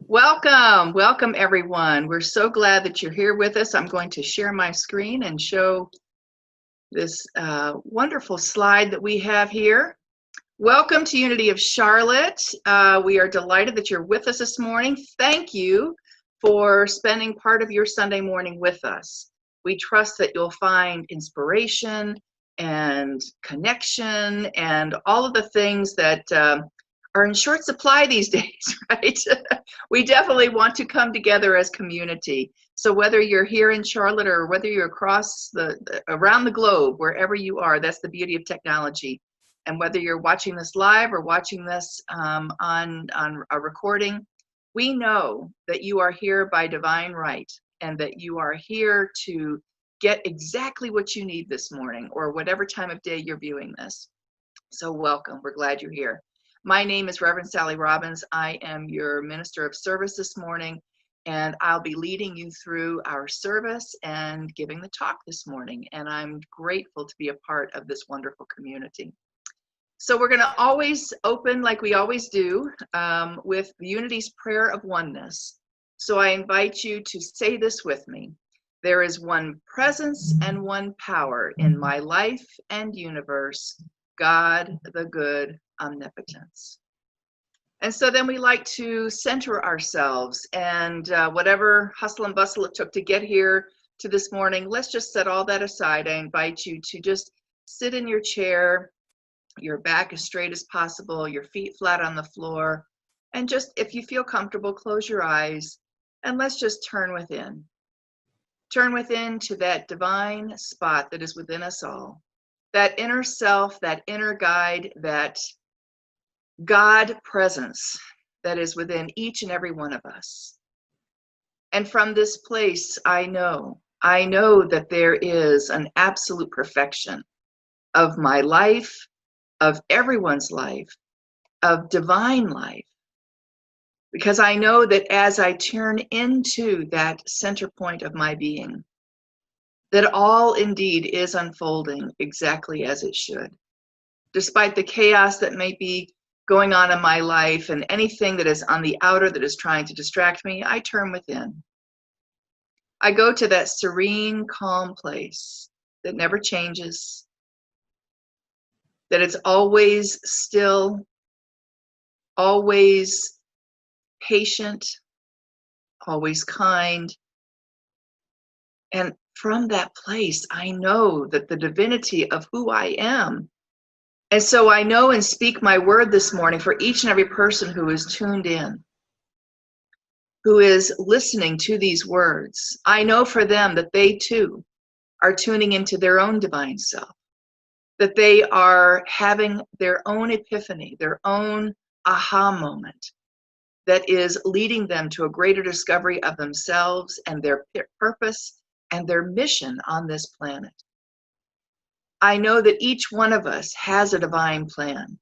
Welcome everyone. We're so glad that you're here with us. I'm going to share my screen and show this wonderful slide that we have here. Welcome to Unity of Charlotte. We are delighted that you're with us this morning. Thank you for spending part of your Sunday morning with us. We trust that you'll find inspiration and connection and all of the things that are in short supply these days, right? We definitely want to come together as community. So whether you're here in Charlotte or whether you're across around the globe, wherever you are, that's the beauty of technology. And whether you're watching this live or watching this on a recording, we know that you are here by divine right and that you are here to get exactly what you need this morning or whatever time of day you're viewing this. So welcome. We're glad you're here. My name is Reverend Sally Robbins. I am your Minister of Service this morning, and I'll be leading you through our service and giving the talk this morning. And I'm grateful to be a part of this wonderful community. So we're going to always open, like we always do, with the Unity's Prayer of Oneness. So I invite you to say this with me. There is one presence and one power in my life and universe, God the good omnipotence. And so then we like to center ourselves, and whatever hustle and bustle it took to get here to this morning, let's just set all that aside. I invite you to just sit in your chair, your back as straight as possible, your feet flat on the floor, and just, if you feel comfortable, close your eyes, and let's just turn within. Turn within to that divine spot that is within us all, that inner self, that inner guide, that God presence that is within each and every one of us. And from this place, I know that there is an absolute perfection of my life, of everyone's life, of divine life. Because I know that as I turn into that center point of my being, that all indeed is unfolding exactly as it should. Despite the chaos that may be going on in my life and anything that is on the outer that is trying to distract me, I turn within. I go to that serene, calm place that never changes, that it's always still, always patient, always kind. And from that place, I know that the divinity of who I am. And so I know and speak my word this morning for each and every person who is tuned in, who is listening to these words. I know for them that they too are tuning into their own divine self, that they are having their own epiphany, their own aha moment that is leading them to a greater discovery of themselves and their purpose and their mission on this planet. I know that each one of us has a divine plan.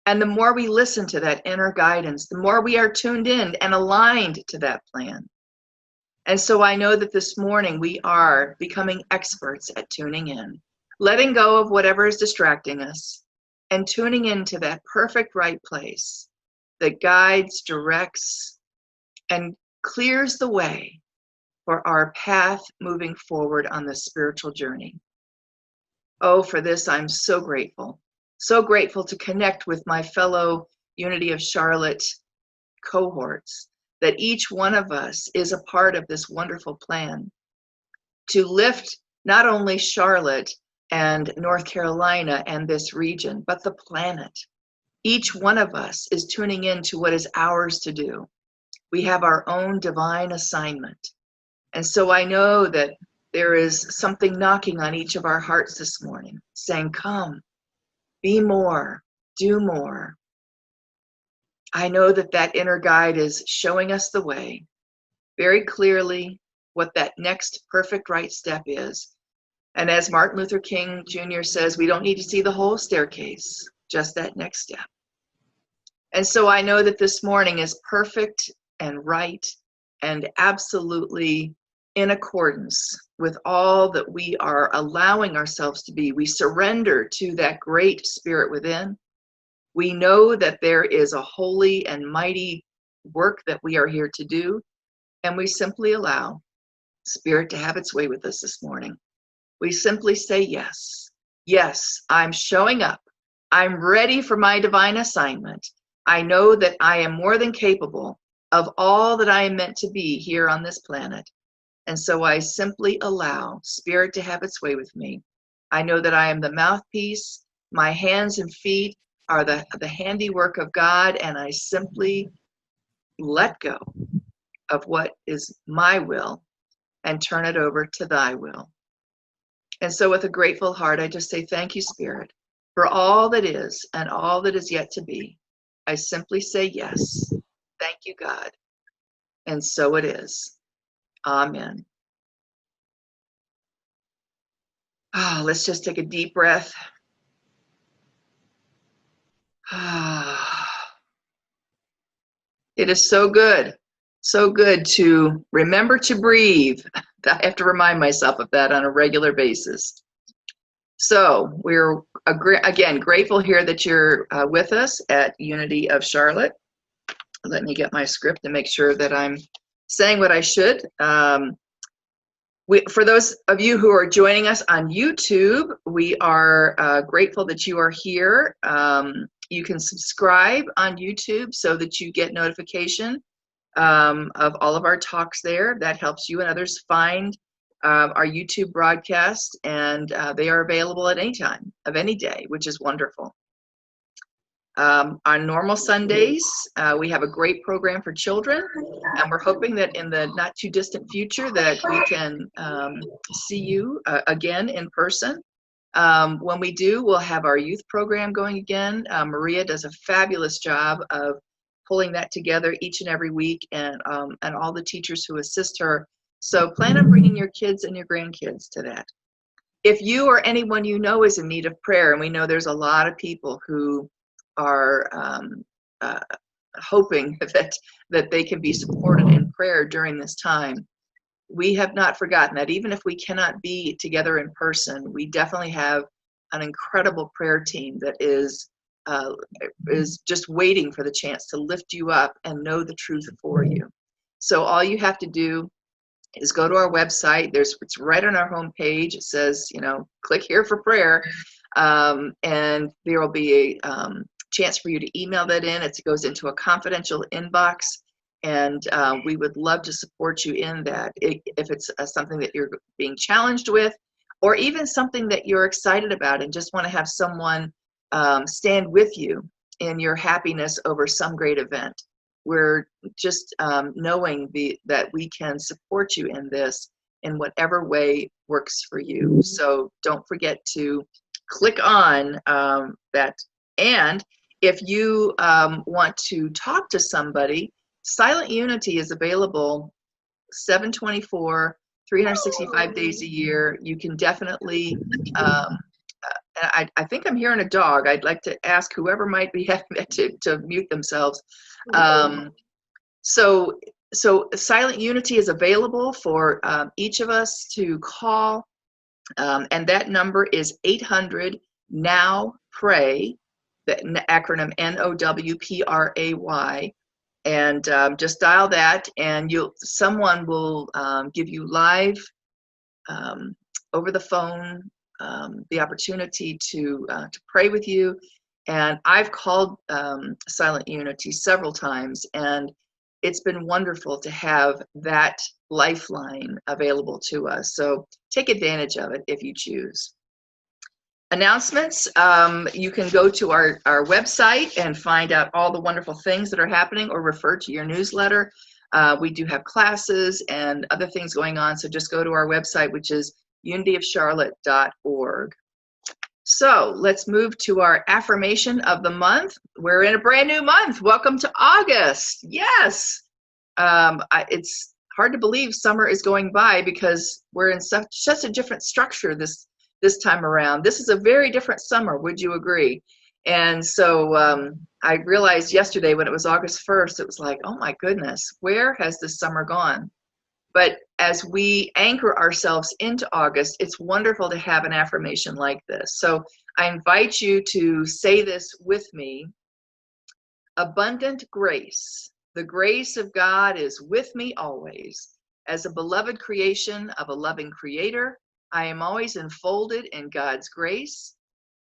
And the more we listen to that inner guidance, the more we are tuned in and aligned to that plan. And so I know that this morning we are becoming experts at tuning in, letting go of whatever is distracting us and tuning into that perfect right place that guides, directs, and clears the way for our path moving forward on this spiritual journey. Oh, for this, I'm so grateful. So grateful to connect with my fellow Unity of Charlotte cohorts, that each one of us is a part of this wonderful plan to lift not only Charlotte and North Carolina and this region, but the planet. Each one of us is tuning into what is ours to do. We have our own divine assignment. And so I know that there is something knocking on each of our hearts this morning, saying, come, be more, do more. I know that that inner guide is showing us the way very clearly, what that next perfect right step is. And as Martin Luther King Jr. says, we don't need to see the whole staircase, just that next step. And so I know that this morning is perfect and right and absolutely in accordance with all that we are allowing ourselves to be. We surrender to that great spirit within. We know that there is a holy and mighty work that we are here to do, and we simply allow Spirit to have its way with us this morning. We simply say yes. Yes, I'm showing up. I'm ready for my divine assignment. I know that I am more than capable of all that I am meant to be here on this planet. And so I simply allow Spirit to have its way with me. I know that I am the mouthpiece. My hands and feet are the handiwork of God, and I simply let go of what is my will and turn it over to thy will. And so with a grateful heart, I just say, thank you, Spirit, for all that is and all that is yet to be. I simply say yes. Thank you, God. And so it is. Amen. Let's just take a deep breath. It is so good to remember to breathe. I have to remind myself of that on a regular basis. So we're, again, grateful here that you're with us at Unity of Charlotte. Let me get my script to make sure that I'm saying what I should. For those of you who are joining us on YouTube, we are grateful that you are here. You can subscribe on YouTube so that you get notification of all of our talks there. That helps you and others find our YouTube broadcast, and they are available at any time of any day, which is wonderful. On normal Sundays, we have a great program for children, and we're hoping that in the not too distant future that we can see you again in person. When we do, we'll have our youth program going again. Maria does a fabulous job of pulling that together each and every week, and all the teachers who assist her. So plan on bringing your kids and your grandkids to that. If you or anyone you know is in need of prayer, and we know there's a lot of people who are hoping that they can be supported in prayer during this time, we have not forgotten that even if we cannot be together in person, we definitely have an incredible prayer team that is just waiting for the chance to lift you up and know the truth for you. So all you have to do is go to our website. It's right on our homepage. It says, click here for prayer, and there will be a chance for you to email that in. It goes into a confidential inbox, and we would love to support you in that. If it's something that you're being challenged with, or even something that you're excited about and just want to have someone stand with you in your happiness over some great event. We're just knowing that we can support you in this in whatever way works for you. So don't forget to click on that. And if you want to talk to somebody, Silent Unity is available 7/24, 365 days a year. You can definitely, I think I'm hearing a dog. I'd like to ask whoever might be having to mute themselves. So Silent Unity is available for each of us to call, and that number is 800-NOW-PRAY, the acronym NOWPRAY, and just dial that, and someone will give you live over the phone the opportunity to pray with you. And I've called Silent Unity several times, and it's been wonderful to have that lifeline available to us. So take advantage of it if you choose. Announcements, you can go to our website and find out all the wonderful things that are happening, or refer to your newsletter. We do have classes and other things going on, so just go to our website, which is unityofcharlotte.org. So let's move to our affirmation of the month. We're in a brand new month. Welcome to August. Yes. It's hard to believe summer is going by because we're in such a different structure this time around. This is a very different summer. Would you agree? And so I realized yesterday when it was August 1st, it was like, oh my goodness, where has this summer gone? But as we anchor ourselves into August, it's wonderful to have an affirmation like this. So I invite you to say this with me. Abundant grace The grace of God is with me always. As a beloved creation of a loving creator, I am always enfolded in God's grace.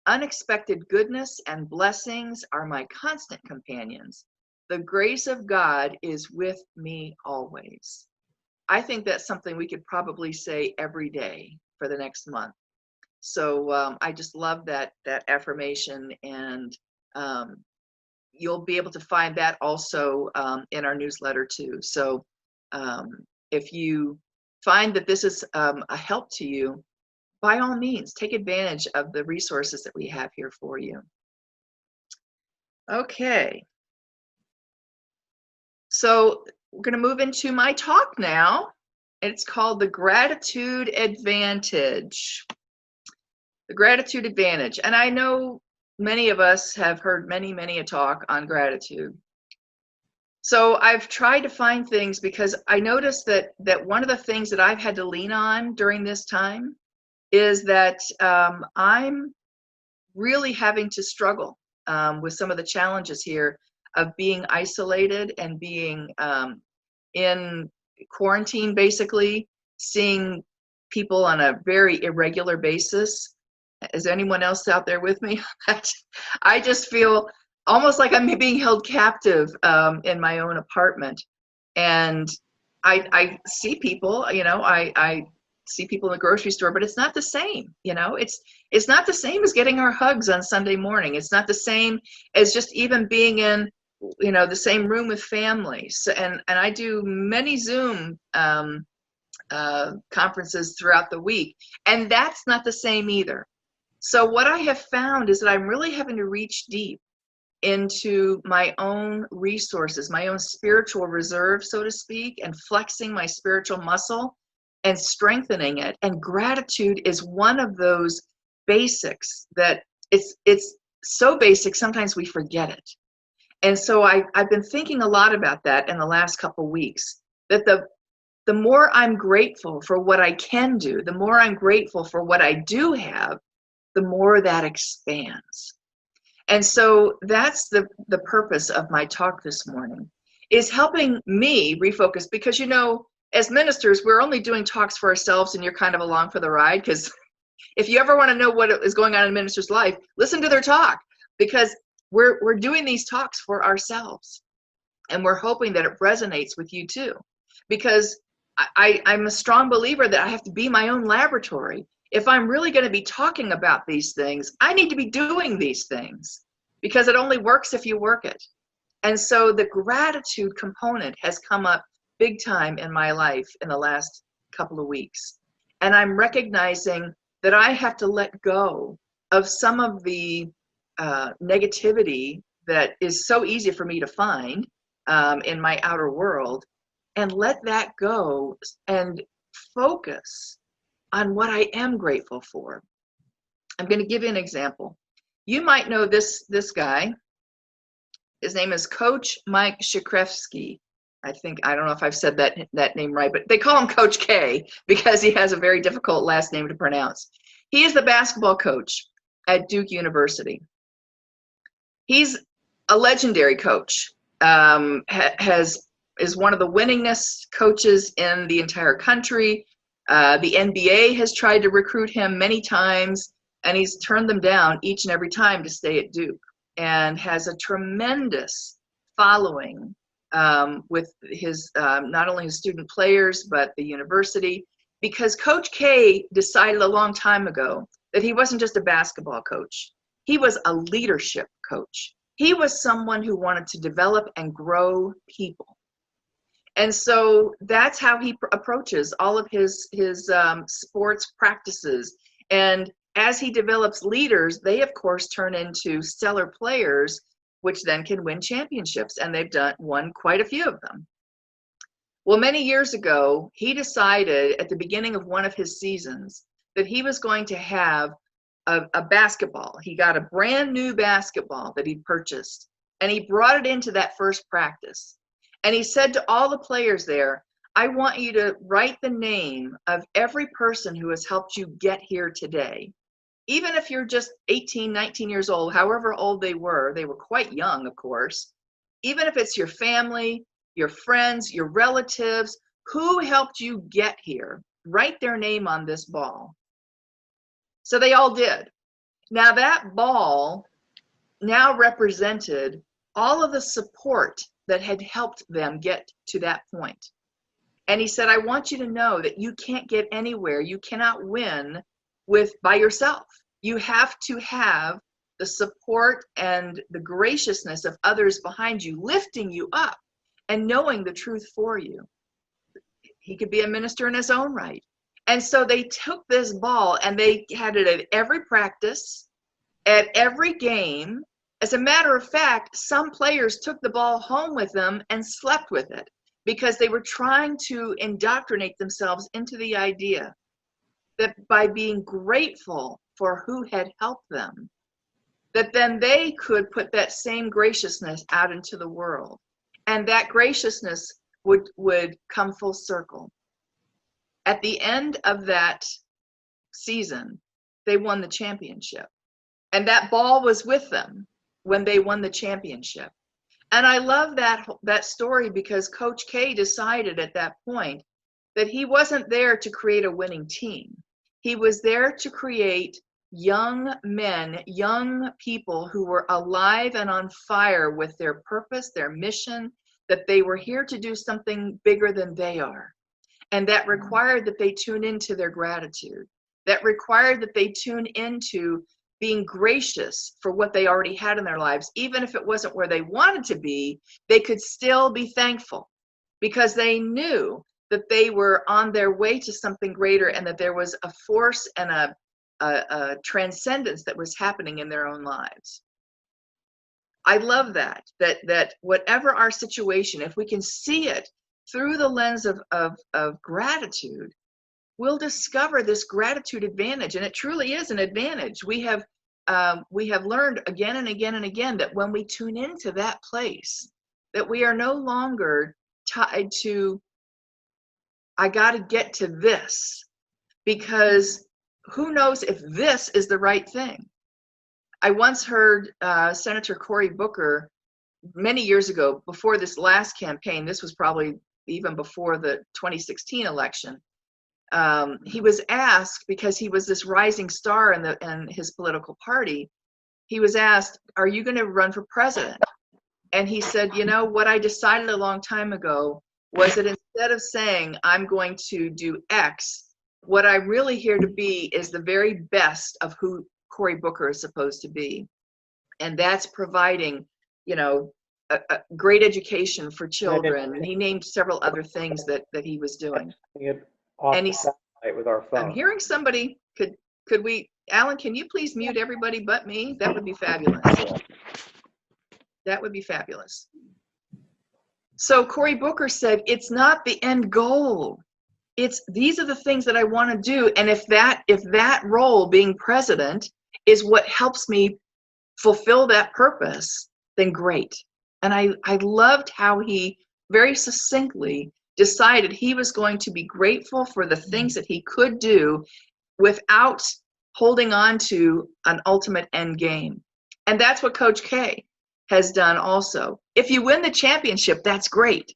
Unexpected goodness and blessings are my constant companions. The grace of God is with me always. I think that's something we could probably say every day for the next month. So I just love that affirmation, and you'll be able to find that also in our newsletter too. So if you find that this is a help to you, by all means, take advantage of the resources that we have here for you. Okay. So we're going to move into my talk now. It's called the Gratitude Advantage. The Gratitude Advantage. And I know many of us have heard many a talk on gratitude. So I've tried to find things, because I noticed that one of the things that I've had to lean on during this time is that I'm really having to struggle with some of the challenges here of being isolated and being in quarantine, basically, seeing people on a very irregular basis. Is anyone else out there with me? I just feel almost like I'm being held captive in my own apartment. And I see people, I see people in the grocery store, but it's not the same. It's not the same as getting our hugs on Sunday morning. It's not the same as just even being in, the same room with families. And I do many Zoom conferences throughout the week, and that's not the same either. So what I have found is that I'm really having to reach deep into my own resources, my own spiritual reserve, so to speak, and flexing my spiritual muscle and strengthening it. And gratitude is one of those basics that it's so basic, sometimes we forget it. And so I've been thinking a lot about that in the last couple of weeks, that the more I'm grateful for what I can do, the more I'm grateful for what I do have, the more that expands. And so that's the purpose of my talk this morning, is helping me refocus, because, as ministers, we're only doing talks for ourselves, and you're kind of along for the ride, because if you ever want to know what is going on in a minister's life, listen to their talk, because we're doing these talks for ourselves, and we're hoping that it resonates with you too, because I'm a strong believer that I have to be my own laboratory. If I'm really going to be talking about these things, I need to be doing these things, because it only works if you work it. And so the gratitude component has come up big time in my life in the last couple of weeks. And I'm recognizing that I have to let go of some of the negativity that is so easy for me to find in my outer world, and let that go and focus on what I am grateful for. I'm going to give you an example. You might know this guy. His name is Coach Mike Krzyzewski. I don't know if I've said that name right, but they call him Coach K because he has a very difficult last name to pronounce. He is the basketball coach at Duke University. He's a legendary coach. Is one of the winningest coaches in the entire country. The NBA has tried to recruit him many times, and he's turned them down each and every time to stay at Duke, and has a tremendous following with his not only his student players, but the university, because Coach K decided a long time ago that he wasn't just a basketball coach. He was a leadership coach. He was someone who wanted to develop and grow people. And so that's how he approaches all of his sports practices. And as he develops leaders, they, of course, turn into stellar players, which then can win championships. And they've won quite a few of them. Well, many years ago, he decided at the beginning of one of his seasons that he was going to have a basketball. He got a brand new basketball that he purchased, and he brought it into that first practice. And he said to all the players there, I want you to write the name of every person who has helped you get here today. Even if you're just 18, 19 years old, however old they were quite young, of course. Even if it's your family, your friends, your relatives, who helped you get here. Write their name on this ball. So they all did. Now that ball now represented all of the support that had helped them get to that point. And he said, I want you to know that you can't get anywhere. You cannot win by yourself. You have to have the support and the graciousness of others behind you, lifting you up and knowing the truth for you. He could be a minister in his own right. And so they took this ball and they had it at every practice, at every game. As a matter of fact, some players took the ball home with them and slept with it because they were trying to indoctrinate themselves into the idea that by being grateful for who had helped them, that then they could put that same graciousness out into the world. And that graciousness would come full circle. At the end of that season, they won the championship. And that ball was with them when they won the championship. And I love that story because Coach K decided at that point that he wasn't there to create a winning team. He was there to create young men, young people who were alive and on fire with their purpose, their mission, that they were here to do something bigger than they are. And that required that they tune into their gratitude. That required that they tune into being gracious for what they already had in their lives. Even if it wasn't where they wanted to be, they could still be thankful because they knew that they were on their way to something greater and that there was a force and a transcendence that was happening in their own lives. I love that whatever our situation, if we can see it through the lens of gratitude, we'll discover this gratitude advantage. And it truly is an advantage. We have learned again and again and again that when we tune into that place, that we are no longer tied to, I got to get to this, because who knows if this is the right thing. I once heard Senator Cory Booker many years ago, before this last campaign, this was probably even before the 2016 election, he was asked, because he was this rising star in his political party, he was asked, are you going to run for president? And he said, you know, what I decided a long time ago was that instead of saying I'm going to do X, what I'm really here to be is the very best of who Cory Booker is supposed to be. And that's providing, you know, a great education for children. And he named several other things that he was doing. And he's with our phone. I'm hearing somebody. Could we, Alan, can you please mute everybody but me? That would be fabulous. That would be fabulous. So Cory Booker said, it's not the end goal. These are the things that I want to do. And if that role, being president, is what helps me fulfill that purpose, then great. And I loved how he very succinctly decided he was going to be grateful for the things that he could do without holding on to an ultimate end game. And that's what Coach K has done also. If you win the championship, that's great.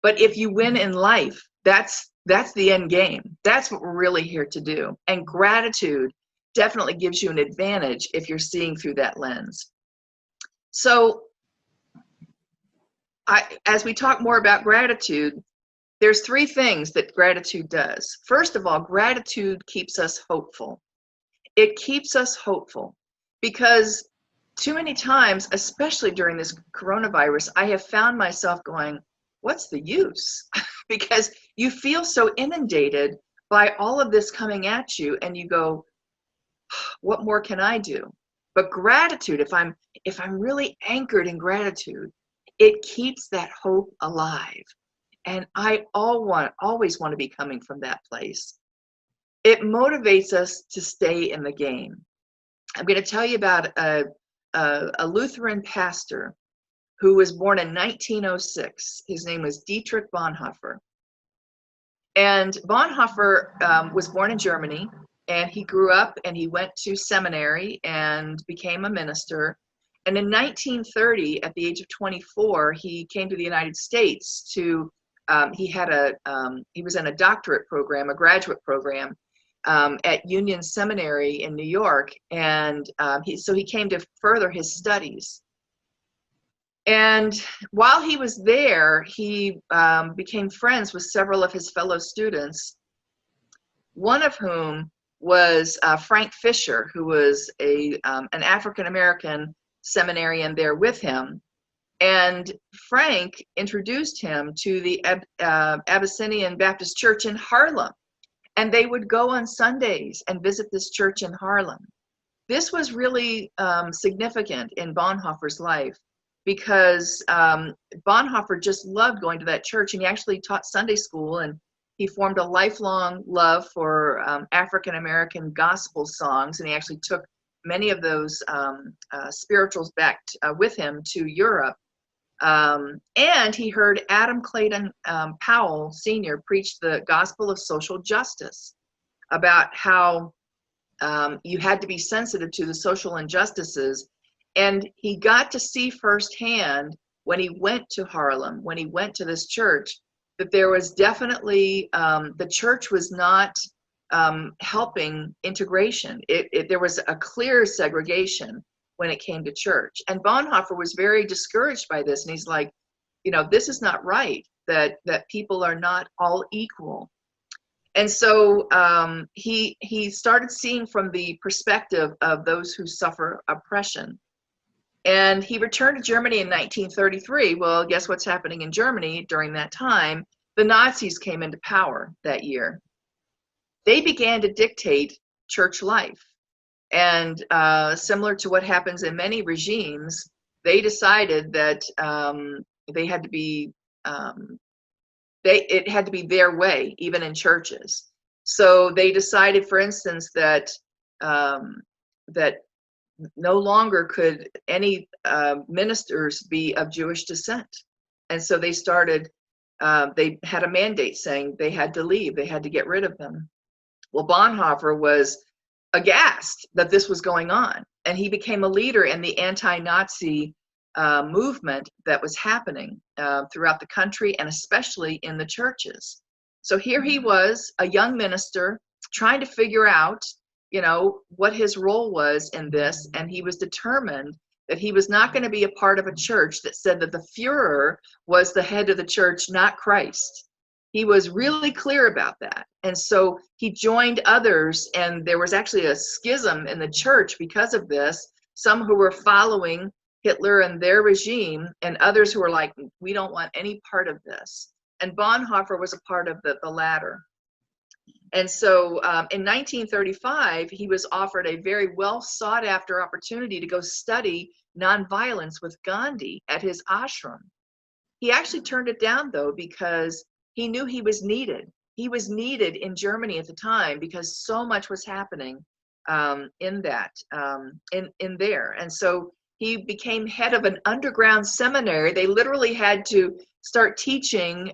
But if you win in life, that's the end game. That's what we're really here to do. And gratitude definitely gives you an advantage if you're seeing through that lens. So as we talk more about gratitude, there's three things that gratitude does. First of all, gratitude keeps us hopeful. It keeps us hopeful because too many times, especially during this coronavirus, I have found myself going, what's the use? Because you feel so inundated by all of this coming at you and you go, what more can I do? But gratitude, if I'm really anchored in gratitude, it keeps that hope alive. And I always want to be coming from that place. It motivates us to stay in the game. I'm going to tell you about a Lutheran pastor who was born in 1906. His name was Dietrich Bonhoeffer. And Bonhoeffer was born in Germany, and he grew up and he went to seminary and became a minister. And in 1930, at the age of 24, he came to the United States to, he was in a doctorate program, a graduate program, at Union Seminary in New York. And so he came to further his studies. And while he was there, he became friends with several of his fellow students, one of whom was Frank Fisher, who was an African-American seminarian there with him. And Frank introduced him to the Abyssinian Baptist Church in Harlem. And they would go on Sundays and visit this church in Harlem. This was really significant in Bonhoeffer's life, because Bonhoeffer just loved going to that church, and he actually taught Sunday school, and he formed a lifelong love for African-American gospel songs, and he actually took many of those spirituals back with him to Europe. And he heard Adam Clayton Powell Sr. preach the gospel of social justice, about how you had to be sensitive to the social injustices. And he got to see firsthand when he went to Harlem, when he went to this church, that there was definitely, the church was not helping integration. There was a clear segregation when it came to church. And Bonhoeffer was very discouraged by this. And he's like, this is not right, that people are not all equal. And so he started seeing from the perspective of those who suffer oppression. And he returned to Germany in 1933. Well, guess what's happening in Germany during that time? The Nazis came into power that year. They began to dictate church life. And similar to what happens in many regimes, they decided that they had to be, it had to be their way, even in churches. So they decided, for instance, that that no longer could any ministers be of Jewish descent. And so they started, they had a mandate saying they had to leave, they had to get rid of them. Well, Bonhoeffer was aghast that this was going on, and he became a leader in the anti-Nazi movement that was happening throughout the country, and especially in the churches. So here he was, a young minister, trying to figure out what his role was in this, and he was determined that he was not going to be a part of a church that said that the Führer was the head of the church, not Christ. He was really clear about that. And so he joined others, and there was actually a schism in the church because of this. Some who were following Hitler and their regime, and others who were like, we don't want any part of this. And Bonhoeffer was a part of the latter. And so in 1935, he was offered a very well sought after opportunity to go study nonviolence with Gandhi at his ashram. He actually turned it down, though, because he knew he was needed. He was needed in Germany at the time because so much was happening in there. And so he became head of an underground seminary. They literally had to start teaching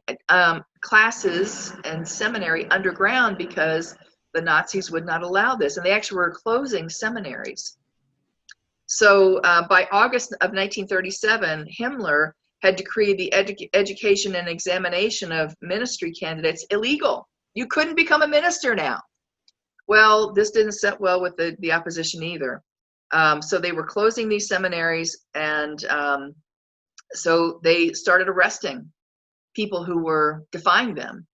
classes and seminary underground because the Nazis would not allow this, and they actually were closing seminaries. So by August of 1937, Himmler had decreed the education and examination of ministry candidates illegal. You couldn't become a minister now. Well, this didn't sit well with the opposition either. So they were closing these seminaries, and so they started arresting people who were defying them.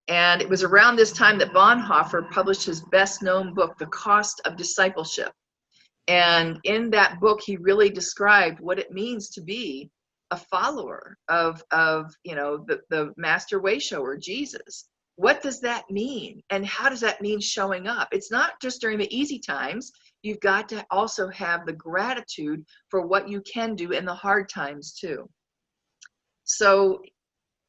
And it was around this time that Bonhoeffer published his best-known book, The Cost of Discipleship. And in that book, he really described what it means to be a follower of the master way shower, Jesus. What does that mean? And how does that mean showing up? It's not just during the easy times. You've got to also have the gratitude for what you can do in the hard times too. So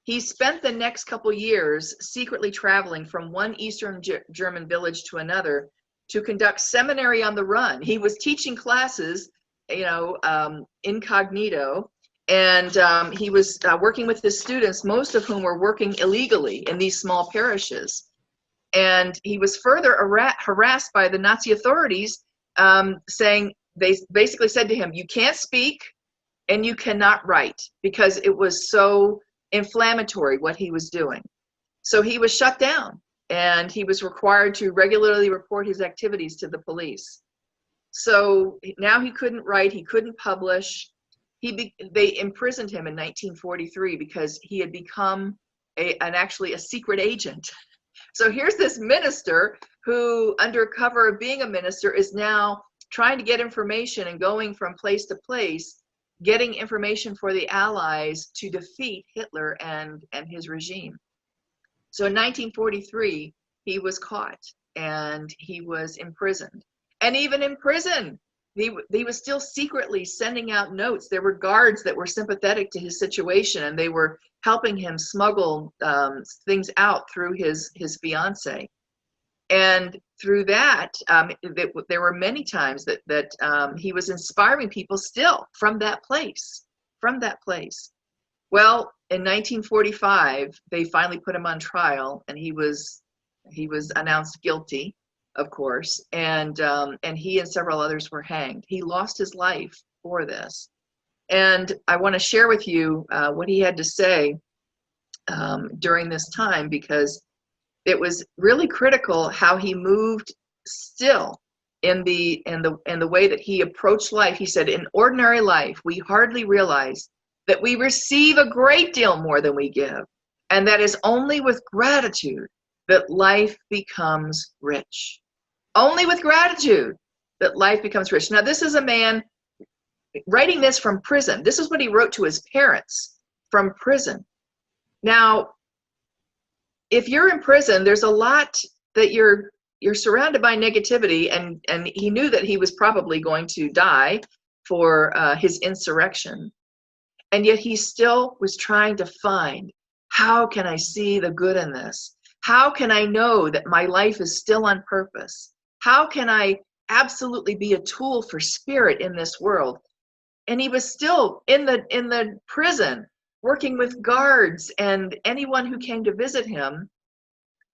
he spent the next couple years secretly traveling from one Eastern German village to another to conduct seminary on the run. He was teaching classes, incognito, and he was working with his students, most of whom were working illegally in these small parishes. And he was further harassed by the Nazi authorities, saying, they basically said to him, you can't speak and you cannot write, because it was so inflammatory what he was doing. So he was shut down, and he was required to regularly report his activities to the police. So now he couldn't write, he couldn't publish. They imprisoned him in 1943 because he had become actually a secret agent. So here's this minister who, under cover of being a minister, is now trying to get information and going from place to place, getting information for the Allies to defeat Hitler and his regime. So in 1943, he was caught and he was imprisoned. And even in prison, he was still secretly sending out notes. There were guards that were sympathetic to his situation, and they were helping him smuggle things out through his fiancée. And through that, there were many times that he was inspiring people still from that place. Well, in 1945, they finally put him on trial, and he was announced guilty, of course, and he and several others were hanged. He lost his life for this. And I want to share with you what he had to say during this time, because it was really critical how he moved still in the way that he approached life. He said, in ordinary life, we hardly realize that we receive a great deal more than we give, and that is only with gratitude that life becomes rich. Only with gratitude that life becomes rich. Now, this is a man writing this from prison. This is what he wrote to his parents from prison. Now, if you're in prison, there's a lot that you're surrounded by negativity, and he knew that he was probably going to die for his insurrection. And yet he still was trying to find, how can I see the good in this? How can I know that my life is still on purpose? How can I absolutely be a tool for spirit in this world? And he was still in the prison, working with guards and anyone who came to visit him.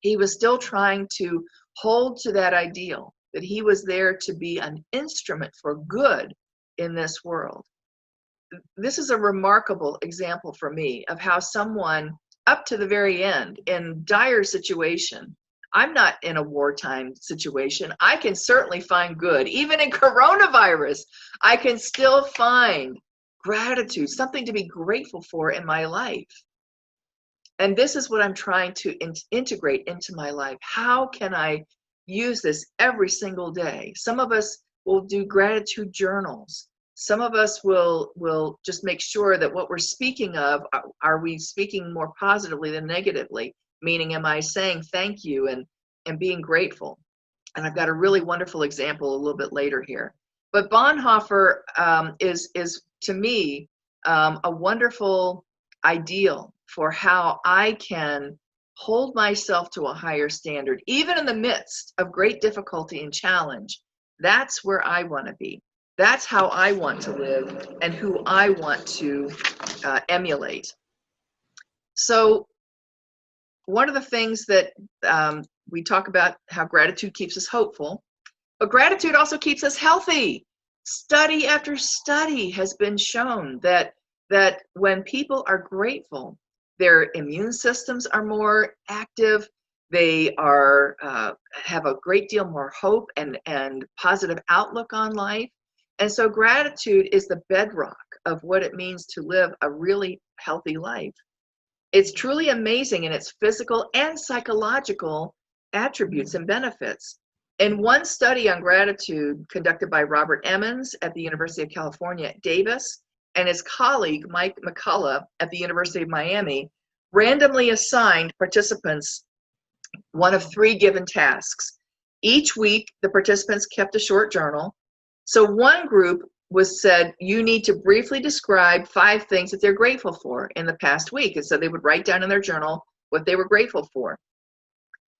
He was still trying to hold to that ideal, that he was there to be an instrument for good in this world. This is a remarkable example for me of how someone, up to the very end, in dire situation. I'm not in a wartime situation. I can certainly find good. Even in coronavirus, I can still find gratitude, something to be grateful for in my life. And this is what I'm trying to integrate into my life. How can I use this every single day? Some of us will do gratitude journals. Some of us will just make sure that what we're speaking of, are we speaking more positively than negatively? Meaning, am I saying thank you and being grateful? And I've got a really wonderful example a little bit later here. But Bonhoeffer is to me a wonderful ideal for how I can hold myself to a higher standard, even in the midst of great difficulty and challenge. That's where I want to be. That's how I want to live and who I want to emulate. So one of the things that we talk about, how gratitude keeps us hopeful, but gratitude also keeps us healthy. Study after study has been shown that when people are grateful, their immune systems are more active. They are have a great deal more hope and positive outlook on life. And so gratitude is the bedrock of what it means to live a really healthy life. It's truly amazing in its physical and psychological attributes and benefits. In one study on gratitude conducted by Robert Emmons at the University of California at Davis and his colleague Mike McCullough at the University of Miami, randomly assigned participants one of three given tasks. Each week, the participants kept a short journal. So one group was said, you need to briefly describe 5 things that they're grateful for in the past week. And so they would write down in their journal what they were grateful for.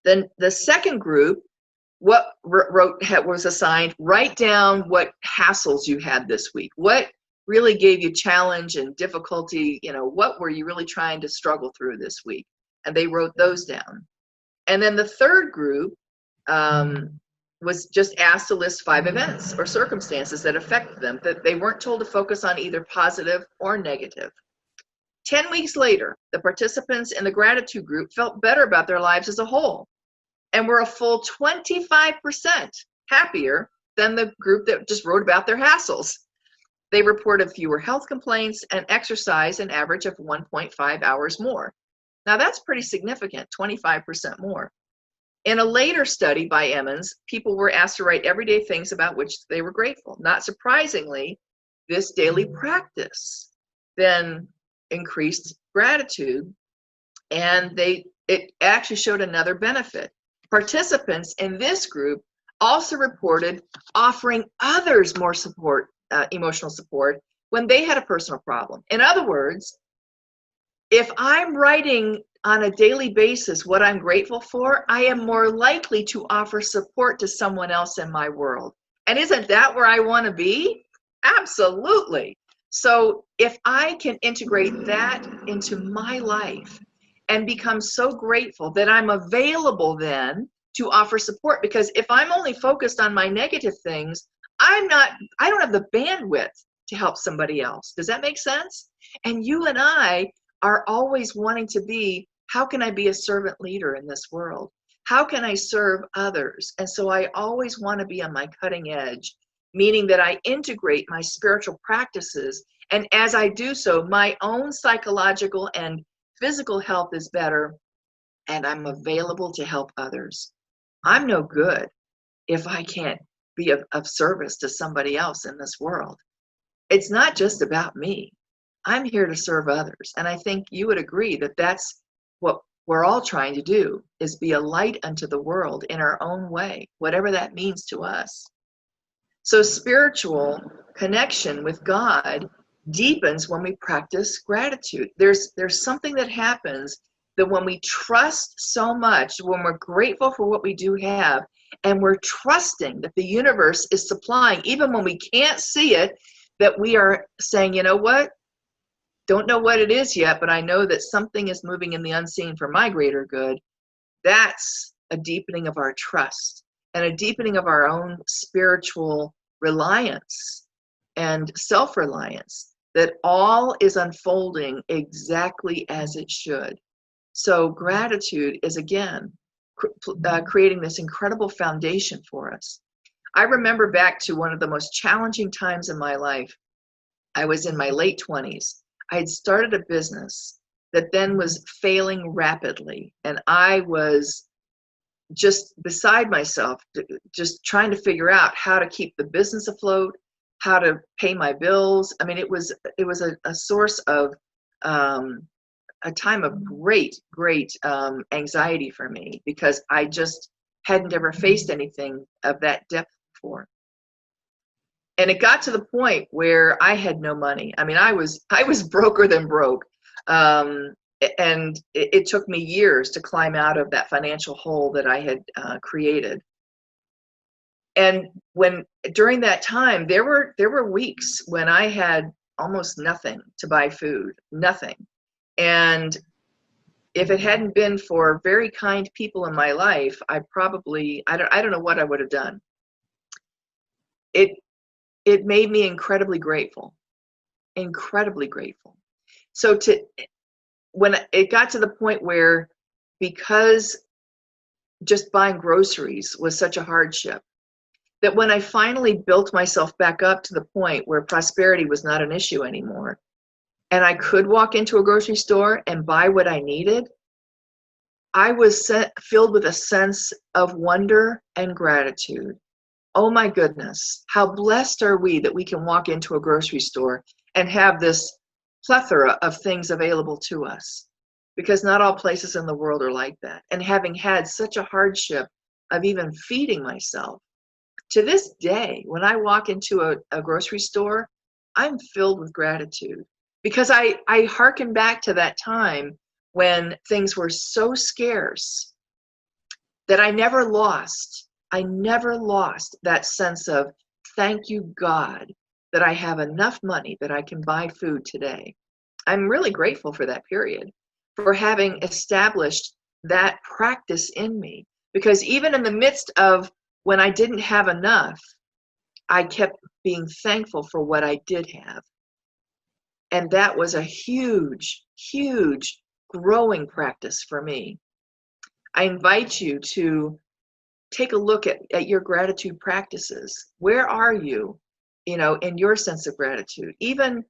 Then the second group was assigned, write down what hassles you had this week. What really gave you challenge and difficulty? What were you really trying to struggle through this week? And they wrote those down. And then the third group was just asked to list 5 events or circumstances that affected them, that they weren't told to focus on either positive or negative. 10 weeks later, the participants in the gratitude group felt better about their lives as a whole and were a full 25% happier than the group that just wrote about their hassles. They reported fewer health complaints and exercise an average of 1.5 hours more. Now that's pretty significant, 25% more. In a later study by Emmons, people were asked to write everyday things about which they were grateful. Not surprisingly, this daily practice then increased gratitude, and it actually showed another benefit. Participants in this group also reported offering others more support, emotional support, when they had a personal problem. In other words, if I'm writing on a daily basis what I'm grateful for, I am more likely to offer support to someone else in my world. And isn't that where I want to be? Absolutely. So if I can integrate that into my life and become so grateful that I'm available then to offer support, because if I'm only focused on my negative things, I don't have the bandwidth to help somebody else. Does that make sense? And you and I are always wanting to be, how can I be a servant leader in this world? How can I serve others? And so I always want to be on my cutting edge, meaning that I integrate my spiritual practices. And as I do so, my own psychological and physical health is better, and I'm available to help others. I'm no good if I can't be of service to somebody else in this world. It's not just about me. I'm here to serve others. And I think you would agree that that's what we're all trying to do, is be a light unto the world in our own way, whatever that means to us. So spiritual connection with God deepens when we practice gratitude. There's something that happens that when we trust so much, when we're grateful for what we do have, and we're trusting that the universe is supplying, even when we can't see it, that we are saying, you know what? Don't know what it is yet, but I know that something is moving in the unseen for my greater good. That's a deepening of our trust and a deepening of our own spiritual reliance and self-reliance, that all is unfolding exactly as it should. So gratitude is, again, creating this incredible foundation for us. I remember back to one of the most challenging times in my life. I was in my late 20s. I had started a business that then was failing rapidly, and I was just beside myself, just trying to figure out how to keep the business afloat, how to pay my bills. I mean, it was a source of a time of great anxiety for me, because I just hadn't ever faced anything of that depth before. And it got to the point where I had no money. I mean, I was broker than broke. And it took me years to climb out of that financial hole that I had created. And during that time, there were weeks when I had almost nothing to buy food, nothing. And if it hadn't been for very kind people in my life, I don't know what I would have done. It made me incredibly grateful. So when it got to the point where, because just buying groceries was such a hardship, that when I finally built myself back up to the point where prosperity was not an issue anymore, and I could walk into a grocery store and buy what I needed, I was filled with a sense of wonder and gratitude. Oh my goodness, how blessed are we that we can walk into a grocery store and have this plethora of things available to us, because not all places in the world are like that. And having had such a hardship of even feeding myself, to this day, when I walk into a grocery store, I'm filled with gratitude, because I hearken back to that time when things were so scarce that I never lost that sense of, thank you, God, that I have enough money that I can buy food today. I'm really grateful for that period, for having established that practice in me, because even in the midst of when I didn't have enough, I kept being thankful for what I did have. And that was a huge, huge growing practice for me. I invite you to take a look at your gratitude practices. Where are you, in your sense of gratitude? Even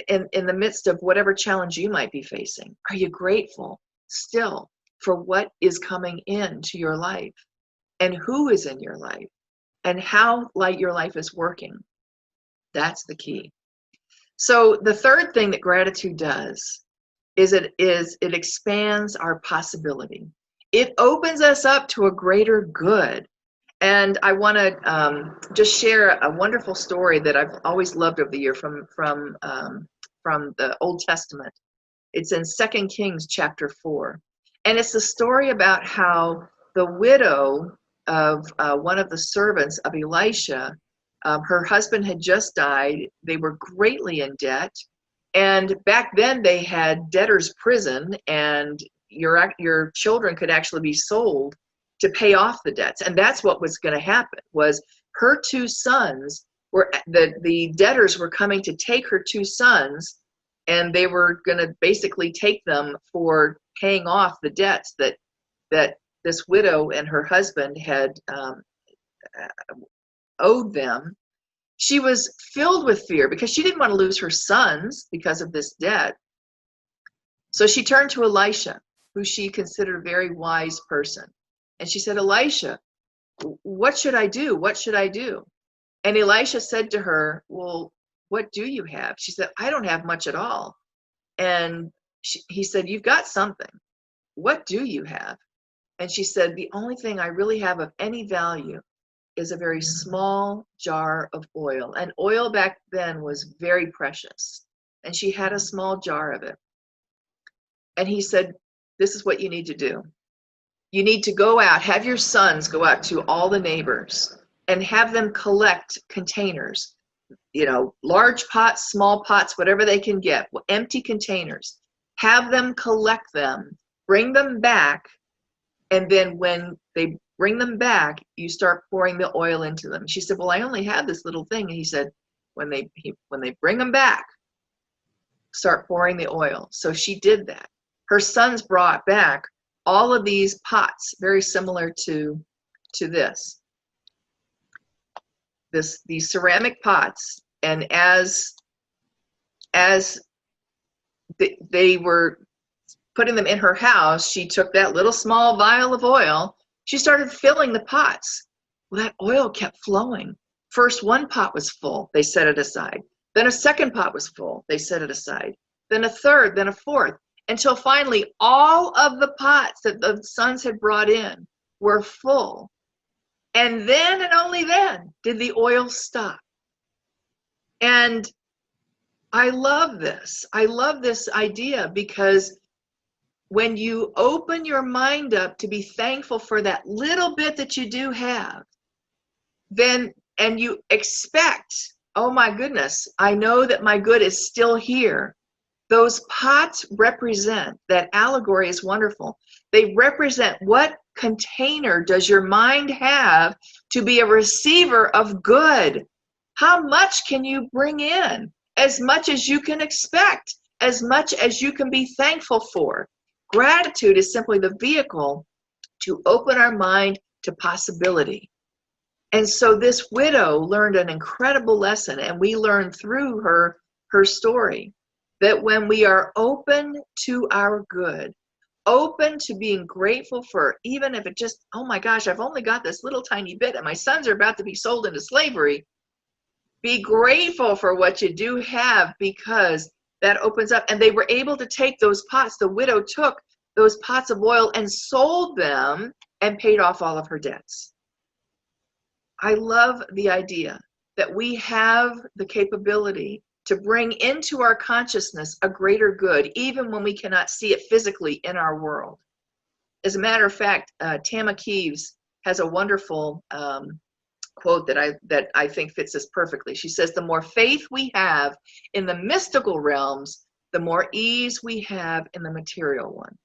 in the midst of whatever challenge you might be facing, are you grateful still for what is coming into your life and who is in your life and how your life is working? That's the key. So the third thing that gratitude does is it expands our possibility. It opens us up to a greater good. And I want to just share a wonderful story that I've always loved over the year from the Old Testament. It's in 2 Kings chapter 4. And it's the story about how the widow of one of the servants of Elisha, her husband had just died. They were greatly in debt. And back then they had debtor's prison, and your children could actually be sold to pay off the debts. And that's what was going to happen, was her two sons were, the debtors were coming to take her two sons, and they were going to basically take them for paying off the debts that this widow and her husband had owed them. She was filled with fear because she didn't want to lose her sons because of this debt. So she turned to Elisha, who she considered a very wise person. And she said, Elisha, what should I do? What should I do? And Elisha said to her, well, what do you have? She said, I don't have much at all. And he said, you've got something. What do you have? And she said, the only thing I really have of any value is a very small jar of oil. And oil back then was very precious. And she had a small jar of it. And he said, this is what you need to do. You need to go out, have your sons go out to all the neighbors and have them collect containers, large pots, small pots, whatever they can get, empty containers. Have them collect them, bring them back, and then when they bring them back, you start pouring the oil into them. She said, well, I only have this little thing. And he said, when they bring them back, start pouring the oil. So she did that. Her sons brought back all of these pots, very similar to these ceramic pots. And as they were putting them in her house, she took that little small vial of oil. She started filling the pots. Well, that oil kept flowing. First, one pot was full. They set it aside. Then a second pot was full. They set it aside. Then a third, then a fourth, until finally all of the pots that the sons had brought in were full. And then and only then did the oil stop. And I love this. I love this idea, because when you open your mind up to be thankful for that little bit that you do have, then, and you expect, oh my goodness, I know that my good is still here. Those pots represent, that allegory is wonderful. They represent what container does your mind have to be a receiver of good? How much can you bring in? As much as you can expect, as much as you can be thankful for. Gratitude is simply the vehicle to open our mind to possibility. And so this widow learned an incredible lesson, and we learned through her story that when we are open to our good, open to being grateful for, even if it just, oh my gosh, I've only got this little tiny bit and my sons are about to be sold into slavery, be grateful for what you do have, because that opens up. And they were able to take those pots. The widow took those pots of oil and sold them and paid off all of her debts. I love the idea that we have the capability to bring into our consciousness a greater good, even when we cannot see it physically in our world. As a matter of fact, Tama Keeves has a wonderful quote that I think fits this perfectly. She says, the more faith we have in the mystical realms, the more ease we have in the material one.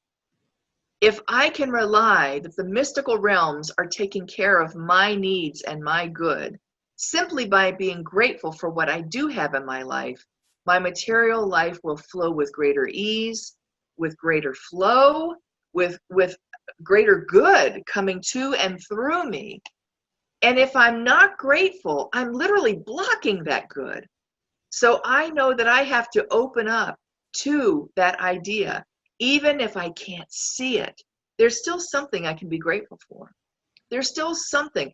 if I can rely that the mystical realms are taking care of my needs and my good, simply by being grateful for what I do have in my life, my material life will flow with greater ease, with greater flow, with greater good coming to and through me. And if I'm not grateful, I'm literally blocking that good. So I know that I have to open up to that idea. Even if I can't see it, there's still something I can be grateful for. There's still something.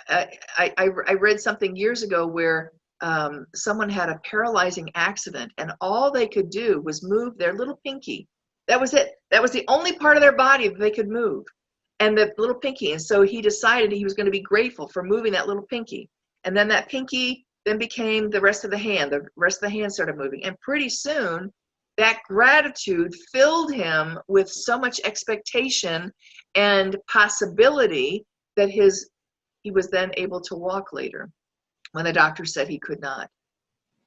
I read something years ago where someone had a paralyzing accident and all they could do was move their little pinky. That was it. That was the only part of their body that they could move. And the little pinky. And so he decided he was going to be grateful for moving that little pinky. And then that pinky then became the rest of the hand. The rest of the hand started moving. And pretty soon, that gratitude filled him with so much expectation and possibility that he was then able to walk later when the doctor said he could not.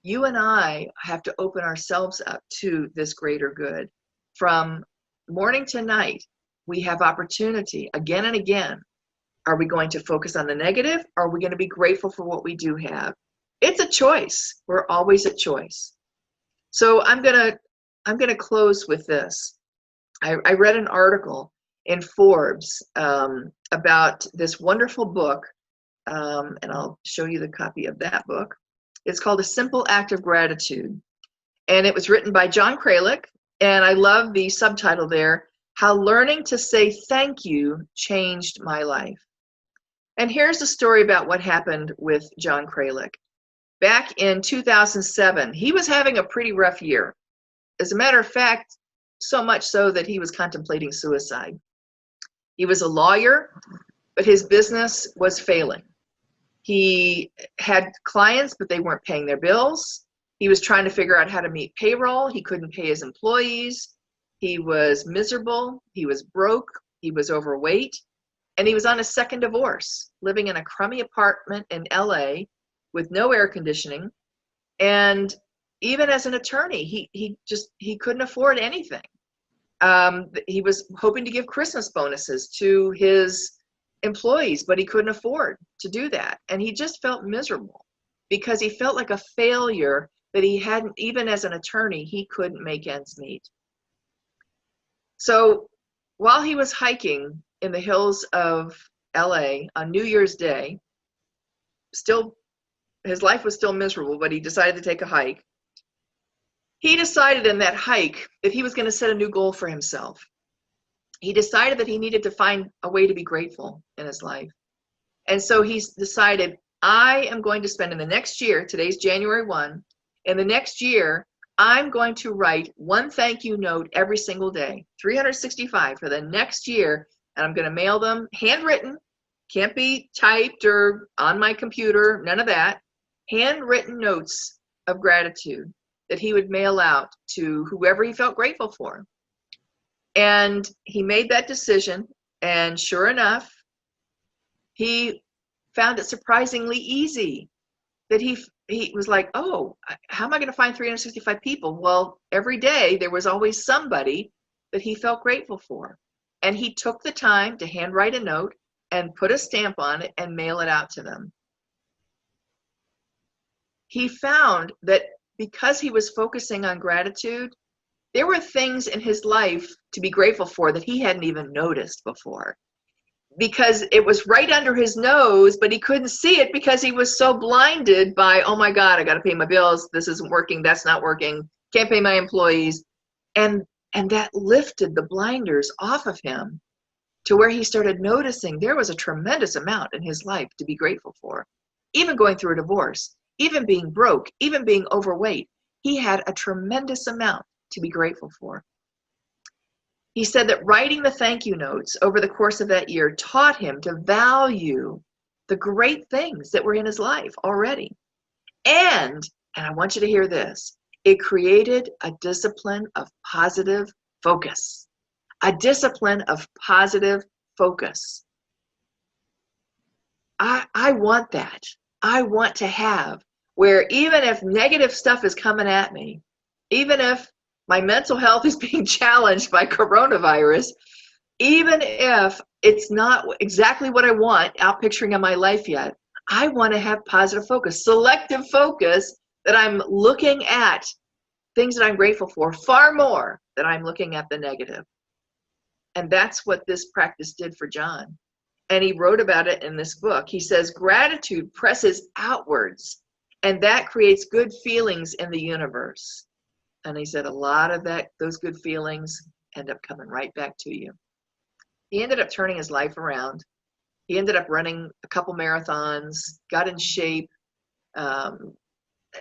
You and I have to open ourselves up to this greater good. From morning to night, we have opportunity again and again. Are we going to focus on the negative? Or are we going to be grateful for what we do have? It's a choice. We're always a choice. So I'm gonna close with this. I read an article in Forbes about this wonderful book, and I'll show you the copy of that book. It's called A Simple Act of Gratitude, and it was written by John Kralik, and I love the subtitle there, How Learning to Say Thank You Changed My Life. And here's the story about what happened with John Kralik. Back in 2007, he was having a pretty rough year. As a matter of fact, so much so that he was contemplating suicide. He was a lawyer, but his business was failing. He had clients, but they weren't paying their bills. He was trying to figure out how to meet payroll. He couldn't pay his employees. He was miserable. He was broke. He was overweight. And he was on his second divorce, living in a crummy apartment in LA with no air conditioning. And even as an attorney, he couldn't afford anything. He was hoping to give Christmas bonuses to his employees, but he couldn't afford to do that. And he just felt miserable because he felt like a failure that he hadn't, even as an attorney, he couldn't make ends meet. So while he was hiking in the hills of LA on New Year's Day, his life was still miserable, but he decided to take a hike. He decided in that hike that he was going to set a new goal for himself. He decided that he needed to find a way to be grateful in his life. And so he decided, I am going to spend in the next year, today's January 1, in the next year, I'm going to write one thank you note every single day, 365 for the next year, and I'm going to mail them handwritten, can't be typed or on my computer, none of that, handwritten notes of gratitude that he would mail out to whoever he felt grateful for. And he made that decision, and sure enough, he found it surprisingly easy. That he was like, oh, how am I going to find 365 people? Well, every day there was always somebody that he felt grateful for. And he took the time to handwrite a note and put a stamp on it and mail it out to them. He found that because he was focusing on gratitude, there were things in his life to be grateful for that he hadn't even noticed before. Because it was right under his nose, but he couldn't see it because he was so blinded by, oh my God, I got to pay my bills. This isn't working. That's not working. Can't pay my employees. And that lifted the blinders off of him to where he started noticing there was a tremendous amount in his life to be grateful for. Even going through a divorce, even being broke, even being overweight, he had a tremendous amount to be grateful for. He said that writing the thank you notes over the course of that year taught him to value the great things that were in his life already. And I want you to hear this, it created a discipline of positive focus. A discipline of positive focus. I want that. I want to have where even if negative stuff is coming at me, even if my mental health is being challenged by coronavirus, Even if it's not exactly what I want out picturing in my life yet, I want to have positive focus, selective focus, that I'm looking at things that I'm grateful for far more than I'm looking at the negative. And that's what this practice did for John. And he wrote about it in this book. He says, gratitude presses outwards, and that creates good feelings in the universe. And he said a lot of those good feelings end up coming right back to you. He ended up turning his life around. He ended up running a couple marathons, got in shape,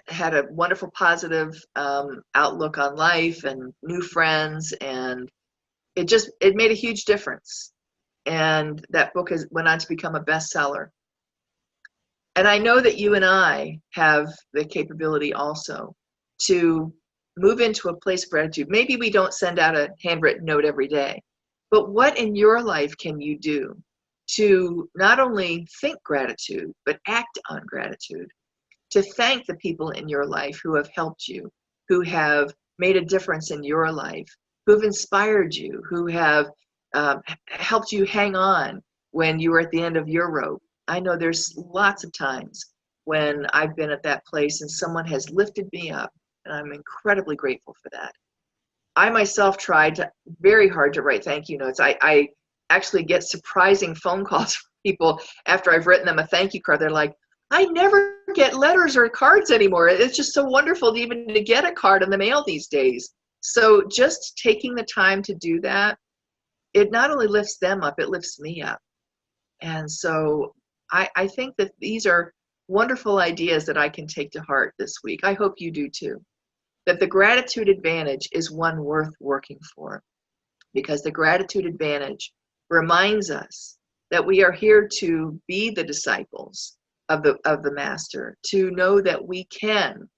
had a wonderful positive outlook on life and new friends, and it made a huge difference. And that book went on to become a bestseller. And I know that you and I have the capability also to move into a place of gratitude. Maybe we don't send out a handwritten note every day, but what in your life can you do to not only think gratitude, but act on gratitude? To thank the people in your life who have helped you, who have made a difference in your life, who have inspired you, who have helped you hang on when you were at the end of your rope. I know there's lots of times when I've been at that place and someone has lifted me up, and I'm incredibly grateful for that. I myself tried very hard to write thank you notes. I actually get surprising phone calls from people after I've written them a thank you card. They're like, I never get letters or cards anymore. It's just so wonderful even to get a card in the mail these days. So just taking the time to do that, it not only lifts them up, it lifts me up. And so I think that these are wonderful ideas that I can take to heart this week. I hope you do too. That the gratitude advantage is one worth working for, because the gratitude advantage reminds us that we are here to be the disciples of the master, to know that we can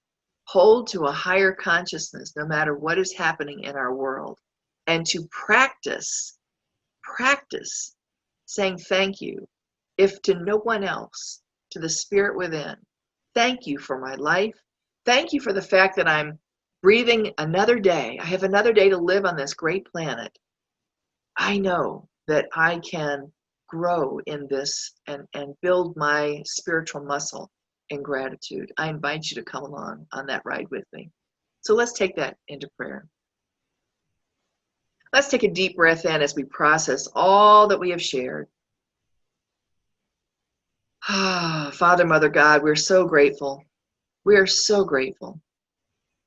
hold to a higher consciousness no matter what is happening in our world, and to practice saying thank you, if to no one else, to the spirit within. Thank you for my life. Thank you for the fact that I'm breathing another day. I have another day to live on this great planet. I know that I can grow in this and build my spiritual muscle in gratitude. I invite you to come along on that ride with me. So let's take that into prayer. Let's take a deep breath in as we process all that we have shared. Father, Mother, God, we're so grateful. We are so grateful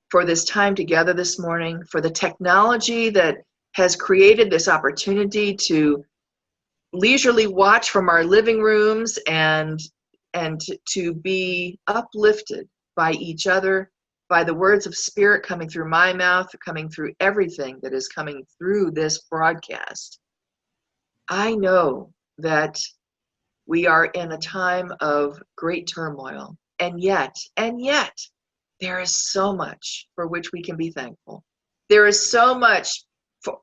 for this time together this morning, for the technology that has created this opportunity to leisurely watch from our living rooms and to be uplifted by each other, by the words of spirit coming through my mouth, coming through everything that is coming through this broadcast. I know that we are in a time of great turmoil, and yet, there is so much for which we can be thankful. There is so much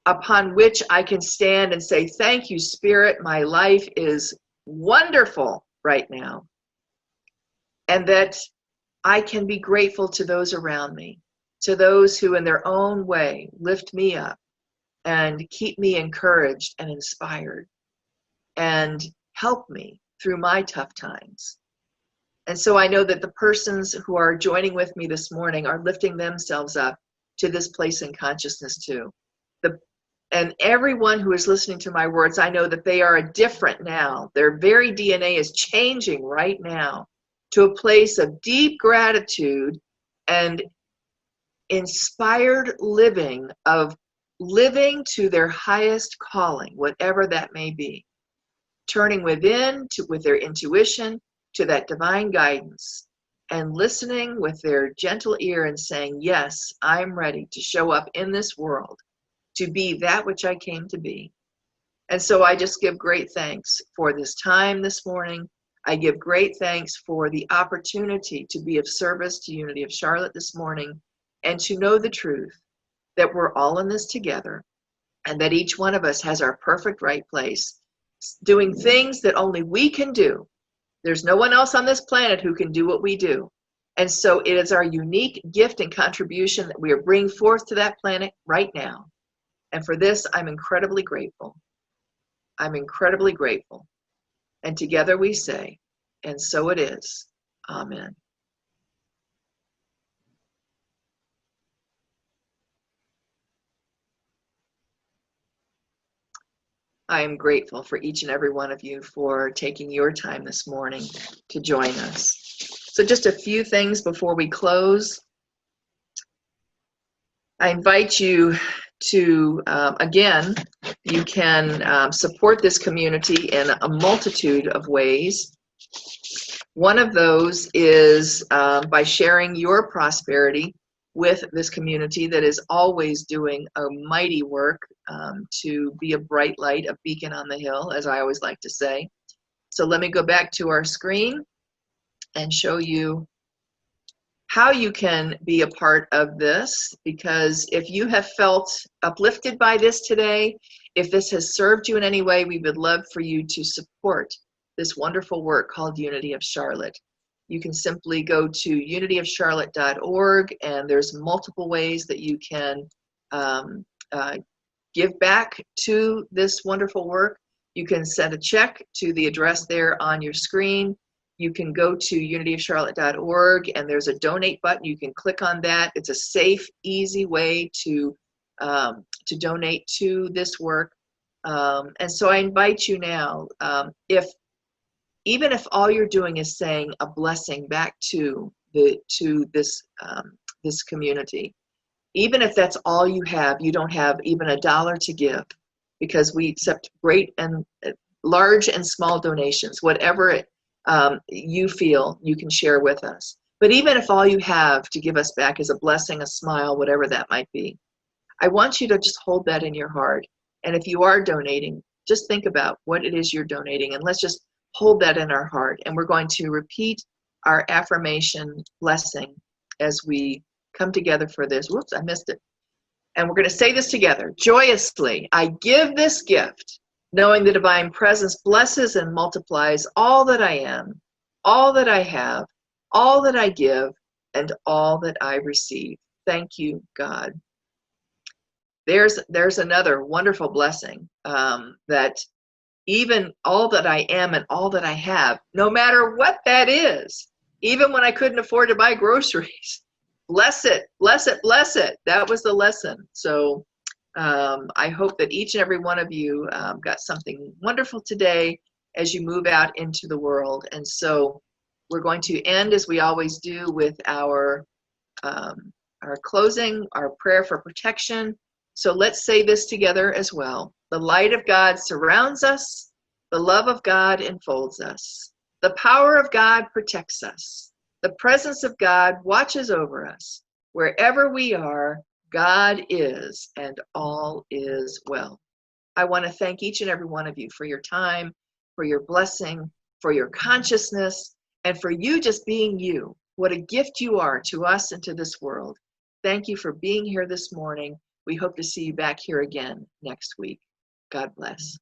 upon which I can stand and say, thank you, Spirit, my life is wonderful right now. And that I can be grateful to those around me, to those who in their own way lift me up and keep me encouraged and inspired and help me through my tough times. And so I know that the persons who are joining with me this morning are lifting themselves up to this place in consciousness too. And everyone who is listening to my words, I know that they are different now. Their very DNA is changing right now to a place of deep gratitude and inspired living, of living to their highest calling, whatever that may be. Turning within with their intuition to that divine guidance, and listening with their gentle ear and saying, yes, I'm ready to show up in this world to be that which I came to be. And so I just give great thanks for this time this morning. I give great thanks for the opportunity to be of service to Unity of Charlotte this morning, and to know the truth that we're all in this together, and that each one of us has our perfect right place, doing things that only we can do. There's no one else on this planet who can do what we do. And so it is our unique gift and contribution that we are bringing forth to that planet right now. And for this, I'm incredibly grateful. I'm incredibly grateful. And together we say, and so it is. Amen. I am grateful for each and every one of you for taking your time this morning to join us. So just a few things before we close. I invite you to, again, you can support this community in a multitude of ways. One of those is by sharing your prosperity with this community that is always doing a mighty work to be a bright light, a beacon on the hill, as I always like to say. So let me go back to our screen and show you how you can be a part of this, because if you have felt uplifted by this today, if this has served you in any way, we would love for you to support this wonderful work called Unity of Charlotte. You can simply go to unityofcharlotte.org, and there's multiple ways that you can give back to this wonderful work. You can send a check to the address there on your screen. You can go to unityofcharlotte.org, and there's a donate button. You can click on that. It's a safe, easy way to donate to this work. And so I invite you now, even if all you're doing is saying a blessing back to this community, even if that's all you have, you don't have even $1 to give, because we accept great and large and small donations, whatever you feel you can share with us. But even if all you have to give us back is a blessing, a smile, whatever that might be, I want you to just hold that in your heart. And if you are donating, just think about what it is you're donating, and let's just hold that in our heart. And we're going to repeat our affirmation blessing as we come together for this. Whoops, I missed it. And we're going to say this together. Joyously, I give this gift, knowing the divine presence blesses and multiplies all that I am, all that I have, all that I give, and all that I receive. Thank you, God. There's another wonderful blessing, that even all that I am and all that I have, no matter what that is, even when I couldn't afford to buy groceries, bless it, bless it, bless it. That was the lesson. So I hope that each and every one of you got something wonderful today as you move out into the world. And so we're going to end, as we always do, with our closing, our prayer for protection. So let's say this together as well. The light of God surrounds us. The love of God enfolds us. The power of God protects us. The presence of God watches over us. Wherever we are, God is, and all is well. I want to thank each and every one of you for your time, for your blessing, for your consciousness, and for you just being you. What a gift you are to us and to this world. Thank you for being here this morning. We hope to see you back here again next week. God bless.